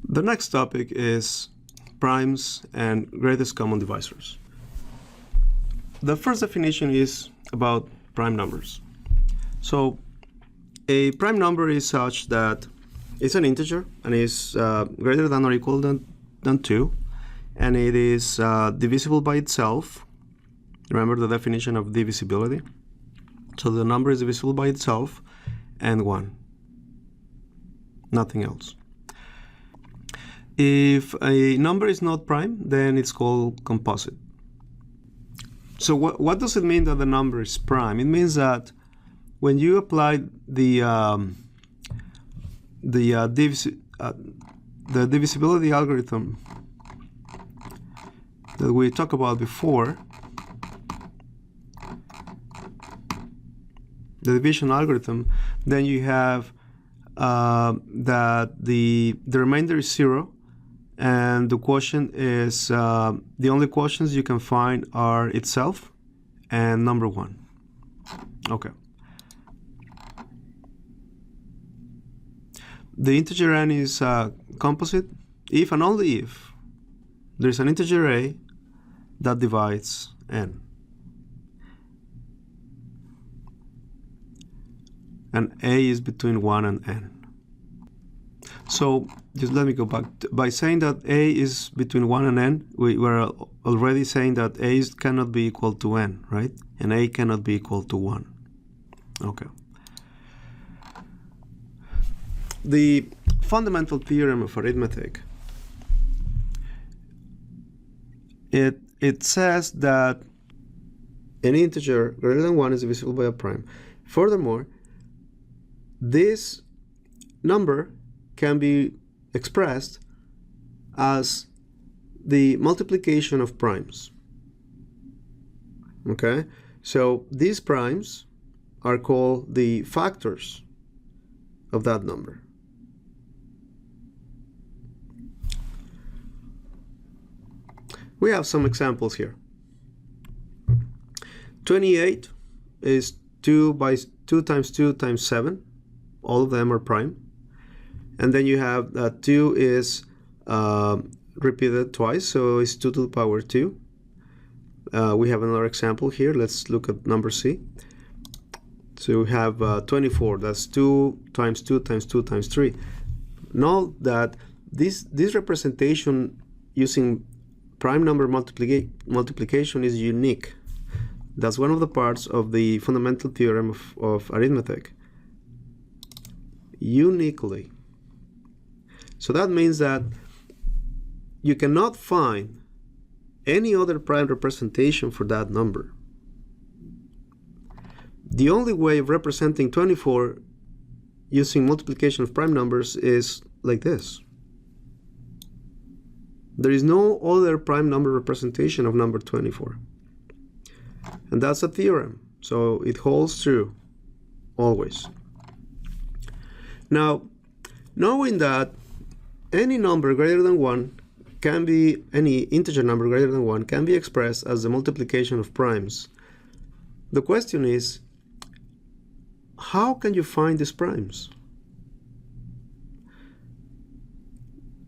The next topic is primes and greatest common divisors. The first definition is about prime numbers. So a prime number is such that it's an integer and is greater than or equal than 2, and it is divisible by itself. Remember the definition of divisibility? So the number is divisible by itself and 1. Nothing else. If a number is not prime, then it's called composite. So what does it mean that the number is prime? It means that when you apply the divisibility algorithm that we talked about before, the division algorithm, then you have that the remainder is 0, and the quotient is the only quotients you can find are itself and number 1. Okay. The integer n is composite if and only if there's an integer a that divides n. And a is between 1 and n. So just let me go back. By saying that a is between 1 and n, we were already saying that a cannot be equal to n, right? And a cannot be equal to 1. Okay. The fundamental theorem of arithmetic, it says that any integer greater than 1 is divisible by a prime. Furthermore, this number can be expressed as the multiplication of primes. Okay? So these primes are called the factors of that number. We have some examples here. 28 is 2 times 2 times 7. All of them are prime. And then you have 2 is repeated twice, so it's 2 to the power 2. We have another example here. Let's look at number C. So we have 24. That's 2 times 2 times 2 times 3. Note that this representation using prime number multiplication is unique. That's one of the parts of the fundamental theorem of arithmetic. Uniquely. So that means that you cannot find any other prime representation for that number. The only way of representing 24 using multiplication of prime numbers is like this. There is no other prime number representation of number 24. And that's a theorem, so it holds true always. Now, knowing that any number greater than 1 can be, any integer number greater than 1 can be expressed as the multiplication of primes, the question is, how can you find these primes?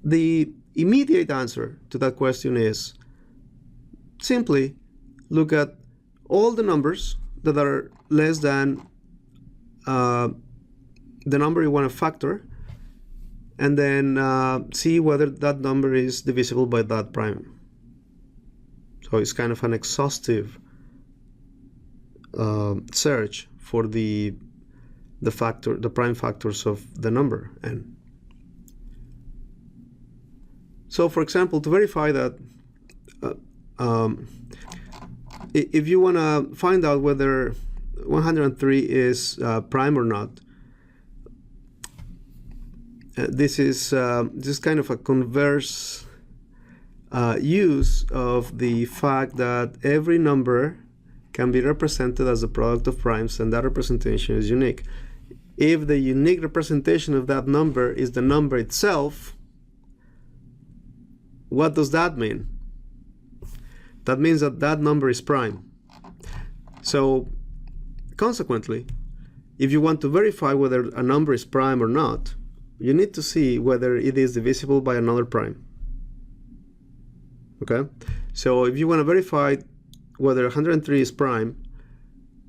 The immediate answer to that question is simply look at all the numbers that are less than the number you want to factor, and then see whether that number is divisible by that prime. So it's kind of an exhaustive search for the prime factors of the number n. So for example, to verify that, if you want to find out whether 103 is prime or not, this is kind of a converse use of the fact that every number can be represented as a product of primes, and that representation is unique. If the unique representation of that number is the number itself, what does that mean? That means that that number is prime. So consequently, if you want to verify whether a number is prime or not, you need to see whether it is divisible by another prime. Okay, so if you want to verify whether 103 is prime,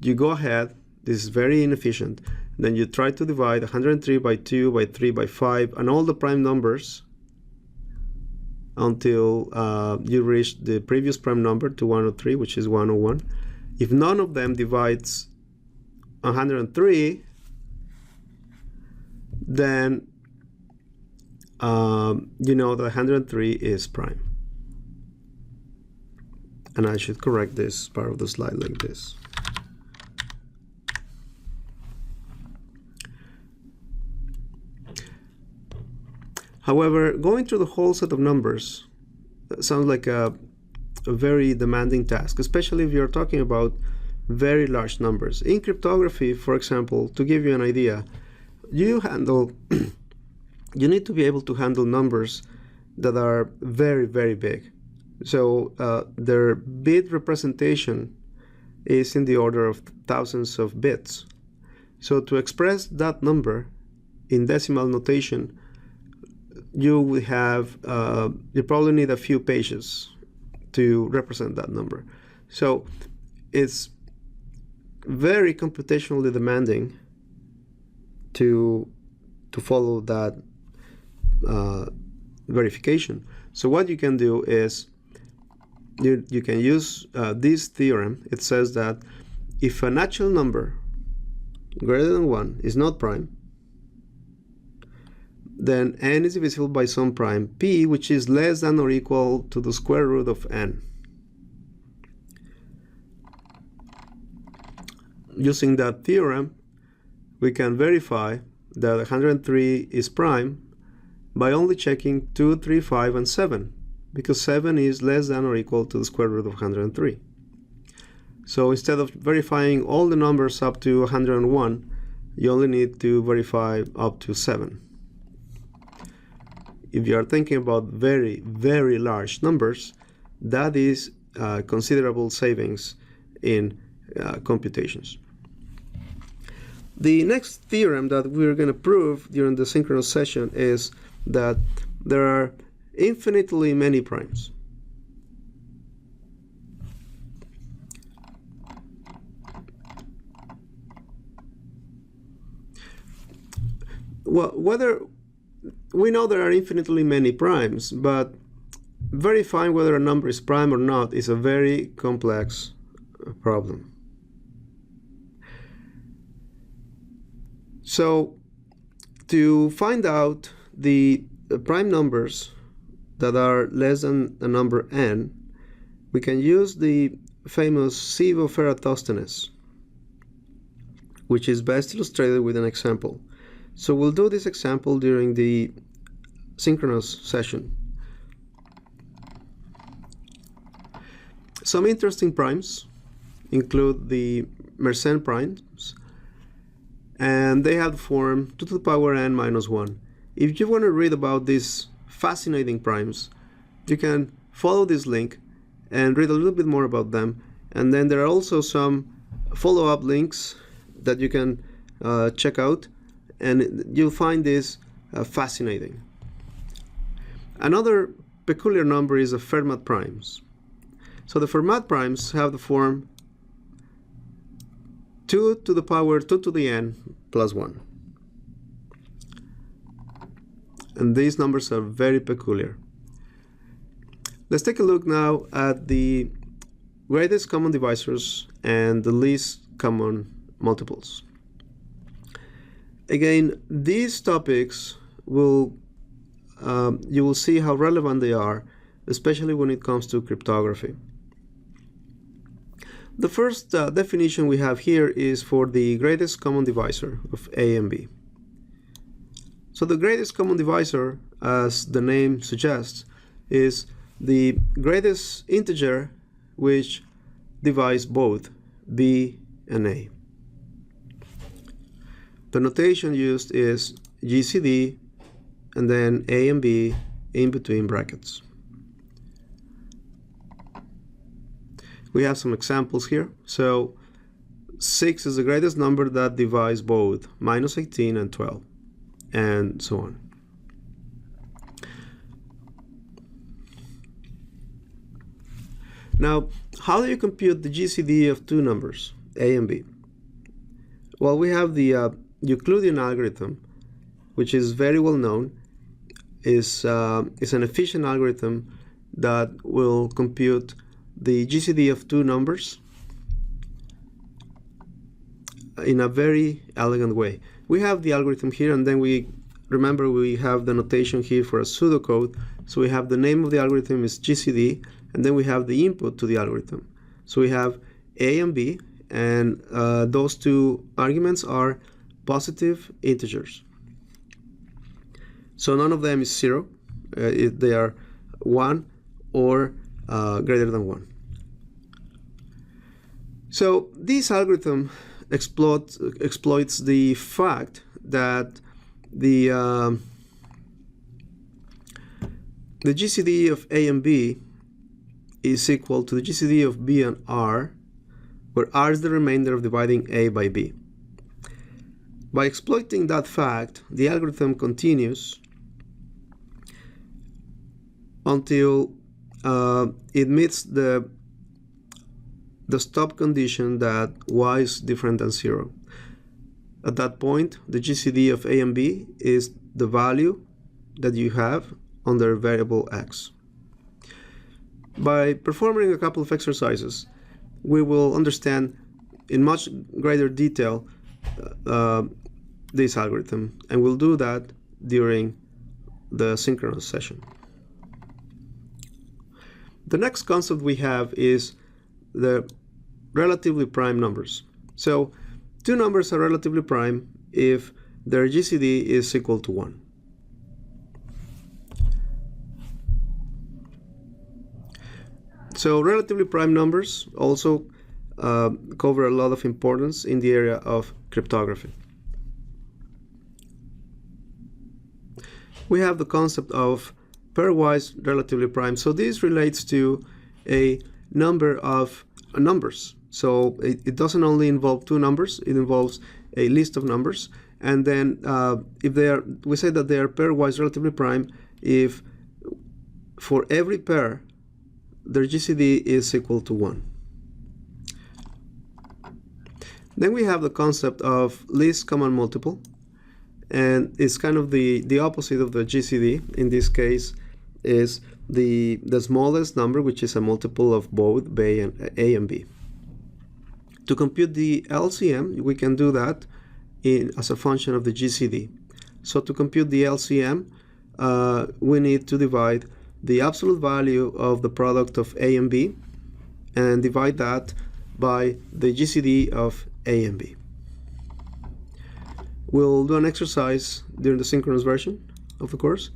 you go ahead, this is very inefficient, then you try to divide 103 by 2, by 3, by 5, and all the prime numbers until you reach the previous prime number to 103, which is 101. If none of them divides 103, then you know that 103 is prime. And I should correct this part of the slide like this. However, going through the whole set of numbers sounds like a very demanding task, especially if you're talking about very large numbers. In cryptography, for example, to give you an idea, you need to be able to handle numbers that are very, very big. So their bit representation is in the order of thousands of bits. So to express that number in decimal notation, you will have you probably need a few pages to represent that number. So it's very computationally demanding to follow that verification. So what you can do is you can use this theorem. It says that if a natural number greater than 1 is not prime, then n is divisible by some prime p, which is less than or equal to the square root of n. Using that theorem, we can verify that 103 is prime by only checking 2, 3, 5, and 7, because 7 is less than or equal to the square root of 103. So instead of verifying all the numbers up to 101, you only need to verify up to 7. If you are thinking about very, very large numbers, that is considerable savings in computations. The next theorem that we're going to prove during the synchronous session is that there are infinitely many primes. Well, whether we know there are infinitely many primes, but verifying whether a number is prime or not is a very complex problem. So to find out the prime numbers that are less than the number n, we can use the famous sieve of Eratosthenes, which is best illustrated with an example. So we'll do this example during the synchronous session. Some interesting primes include the Mersenne primes, and they have the form 2 to the power n minus 1. If you want to read about these fascinating primes, you can follow this link and read a little bit more about them. And then there are also some follow-up links that you can check out, and you'll find this fascinating. Another peculiar number is the Fermat primes. So the Fermat primes have the form 2 to the power 2 to the n plus 1. And these numbers are very peculiar. Let's take a look now at the greatest common divisors and the least common multiples. Again, these topics will you will see how relevant they are, especially when it comes to cryptography. The first definition we have here is for the greatest common divisor of A and B. So the greatest common divisor, as the name suggests, is the greatest integer which divides both B and A. The notation used is GCD and then A and B in between brackets. We have some examples here. So 6 is the greatest number that divides both minus 18 and 12. and so on. Now, how do you compute the GCD of two numbers, A and B? Well, we have the Euclidean algorithm, which is very well known, is an efficient algorithm that will compute the GCD of two numbers in a very elegant way. We have the algorithm here, and then we have the notation here for a pseudocode. So we have the name of the algorithm is GCD, and then we have the input to the algorithm. So we have A and B, and those two arguments are positive integers. So none of them is 0 if they are 1 or greater than 1. So this algorithm exploits the fact that the GCD of A and B is equal to the GCD of B and R, where R is the remainder of dividing A by B. By exploiting that fact, the algorithm continues until it meets the stop condition that y is different than 0. At that point, the GCD of A and B is the value that you have under variable x. By performing a couple of exercises, we will understand in much greater detail this algorithm, and we'll do that during the synchronous session. The next concept we have is the relatively prime numbers. So two numbers are relatively prime if their GCD is equal to 1. So relatively prime numbers also cover a lot of importance in the area of cryptography. We have the concept of pairwise relatively prime. So this relates to a number of numbers. So it doesn't only involve two numbers, it involves a list of numbers. And then if they are, we say that they are pairwise relatively prime if for every pair their GCD is equal to 1. Then we have the concept of least common multiple, and it's kind of the opposite of the GCD. In this case is the smallest number, which is a multiple of both A and B. To compute the LCM, we can do that as a function of the GCD. So to compute the LCM, we need to divide the absolute value of the product of A and B and divide that by the GCD of A and B. We'll do an exercise during the synchronous version of the course